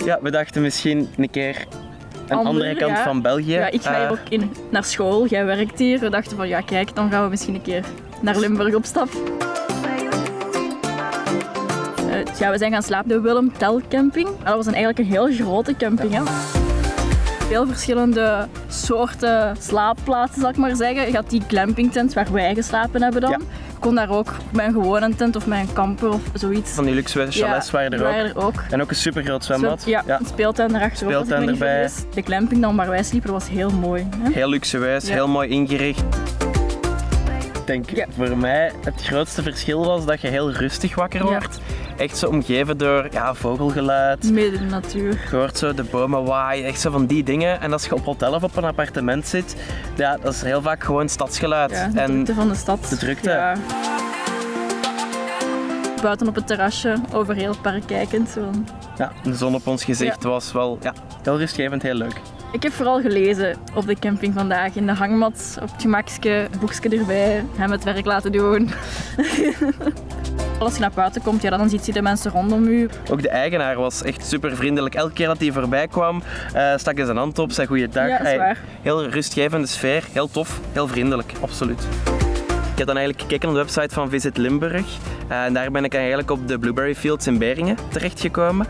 Ja, we dachten misschien een keer een andere kant van België. Ja, ik ga hier ook naar school, jij werkt hier. We dachten van ja kijk, dan gaan we misschien een keer naar Limburg op stap. Ja, we zijn gaan slapen bij Willem Tell Camping. Dat was eigenlijk een heel grote camping. Hè. Veel verschillende soorten slaapplaatsen, zal ik maar zeggen. Je had die glampingtent waar wij geslapen hebben dan. Ja. Je kon daar ook met een gewone tent of met een camper of zoiets. Van die luxe chalets waren er ook. En ook een supergroot zwembad. Ja, een speeltuin erachter. Speeltuin erbij. De glamping dan waar wij sliepen was heel mooi. Hè? Heel luxueus, heel mooi ingericht. Ik denk voor mij het grootste verschil was dat je heel rustig wakker wordt. Echt zo omgeven door vogelgeluid. Midden in de natuur. Je hoort zo de bomen waaien, echt zo van die dingen. En als je op hotel of op een appartement zit, ja, dat is heel vaak gewoon stadsgeluid. Ja, de drukte van de stad. De drukte. Ja. Buiten op het terrasje, over heel het park kijkend. Zo. Ja, de zon op ons gezicht was wel heel rustgevend, heel leuk. Ik heb vooral gelezen op de camping vandaag, in de hangmat, op het gemakske, boekje erbij, hem het werk laten doen. Als je naar buiten komt, dan ziet je de mensen rondom u. Ook de eigenaar was echt super vriendelijk. Elke keer dat hij voorbij kwam, stak hij zijn hand op, zei goeiedag. Ja, dat is waar. Heel rustgevende sfeer, heel tof, heel vriendelijk, absoluut. Ik heb dan eigenlijk gekeken op de website van Visit Limburg. En daar ben ik eigenlijk op de Blueberry Fields in Beringen terechtgekomen.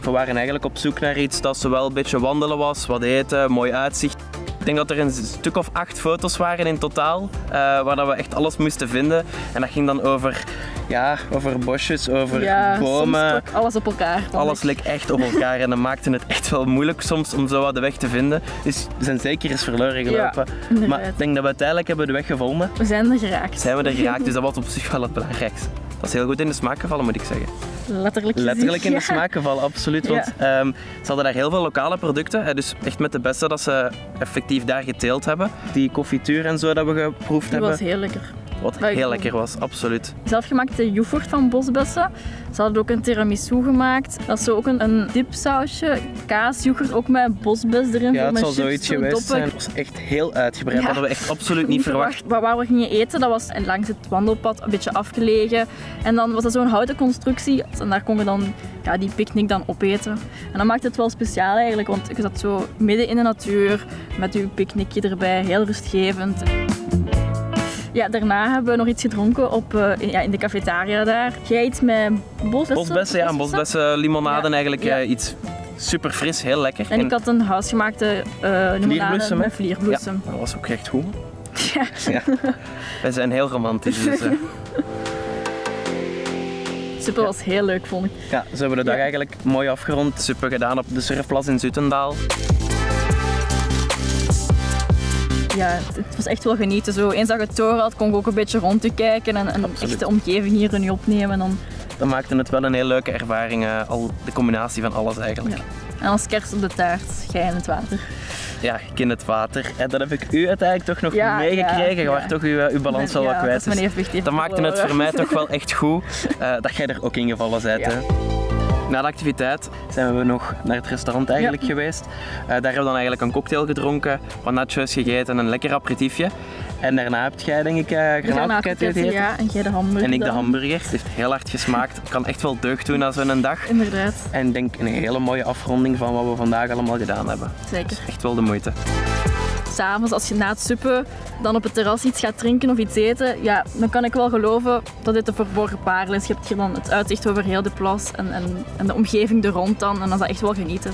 We waren eigenlijk op zoek naar iets dat zowel een beetje wandelen was, wat eten, mooi uitzicht. Ik denk dat er een stuk of 8 foto's waren in totaal, waar we echt alles moesten vinden. En dat ging dan over bosjes, over bomen. Soms alles op elkaar. Alles leek echt op elkaar en dat maakte het echt wel moeilijk soms om zo wat de weg te vinden. Dus we zijn zeker eens verloren gelopen. Ja, maar ik denk dat we uiteindelijk hebben de weg gevonden. We zijn er geraakt. Zijn we er geraakt, dus dat was op zich wel het belangrijkste. Dat is heel goed in de smaak gevallen, moet ik zeggen. Letterlijk in de smaak gevallen, absoluut. Want ze hadden daar heel veel lokale producten, dus echt met de beste dat ze effectief daar geteeld hebben. Die confituur en zo dat we geproefd hebben. Dat was heel lekker. Wat heel lekker was, absoluut. Zelfgemaakte yoghurt van bosbessen. Ze hadden ook een tiramisu gemaakt. Dat is zo ook een dipsausje, kaasyoghurt, ook met bosbes erin. Ja, het zal chips, zoiets geweest zijn. Het was echt heel uitgebreid, dat hadden we echt absoluut niet verwacht. Waar we gingen eten, dat was langs het wandelpad, een beetje afgelegen. En dan was dat zo'n houten constructie en daar kon je dan die picknick dan opeten. En dat maakte het wel speciaal eigenlijk, want je zat zo midden in de natuur met je picknickje erbij, heel rustgevend. Ja, daarna hebben we nog iets gedronken in de cafetaria daar. Jij iets met bosbessen? Bosbessen, ja, een bosbessen limonade eigenlijk. Iets super fris, heel lekker. En ik had een huisgemaakte limonade met vlierbloesem. Ja, dat was ook echt goed. Ja. Wij zijn heel romantisch. Dus, Super was heel leuk, vond ik. Ja, zo hebben we de dag eigenlijk mooi afgerond. Super gedaan op de surfplas in Zutendaal. Ja, het was echt wel genieten. Zo, eens dat je het door had, kon ik ook een beetje rond te kijken en echt de omgeving hier nu opnemen. Dat maakte het wel een hele leuke ervaring, al de combinatie van alles eigenlijk. Ja. En als kerst op de taart, jij in het water. Ja, ik in het water. En dat heb ik u uiteindelijk toch nog meegekregen. Je was toch uw balans wel wat kwijt. Dat maakte het voor mij toch wel echt goed dat jij er ook in gevallen bent. Ja. Na de activiteit zijn we nog naar het restaurant eigenlijk geweest. Daar hebben we dan eigenlijk een cocktail gedronken, wat nachos gegeten en een lekker aperitiefje. En daarna heb jij denk ik granaatpakket gegeten. Ja, en jij de hamburger. En ik de hamburger. Het heeft heel hard gesmaakt. Het kan echt wel deugd doen na zo'n dag. Inderdaad. En ik denk een hele mooie afronding van wat we vandaag allemaal gedaan hebben. Zeker. Echt wel de moeite. S'avonds, als je na het suppen dan op het terras iets gaat drinken of iets eten, dan kan ik wel geloven dat dit de verborgen parel is. Je hebt hier dan het uitzicht over heel de plas en de omgeving er rond dan en dan is dat echt wel genieten.